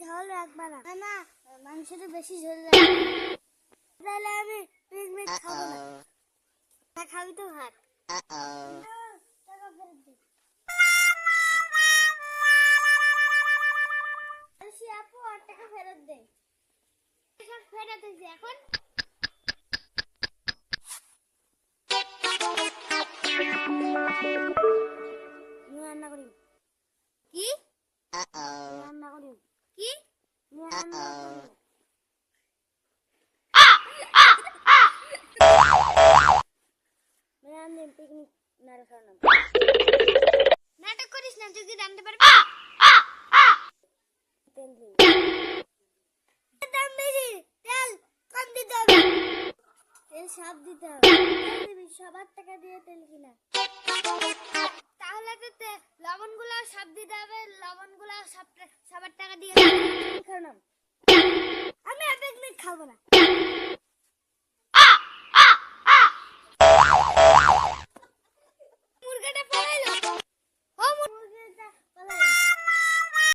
ঝোল রাখবা না না মাংসটা বেশি ঝোল লাগে তাহলে আমি পিকনিক খাবো না খাবি তো ভাত টাকা ফেরত দে আপু আর টাকা ফেরত দে সব ফেরত দিয়েছি এখন রান্না করি কি রান্না করি কি রান্না করি পিকনিক নাটক করিস না তুই কি জানতে পারবি তেল দাম বেশি তেল কম দিতে হবে তেল সব দিতে হবে সবার টাকা দিয়ে তেল কিনা তাহলে তো লবণগুলো সব দিতে হবে লবণগুলো সবার টাকা দিয়ে খাও না আমি পিকনিক খাবো না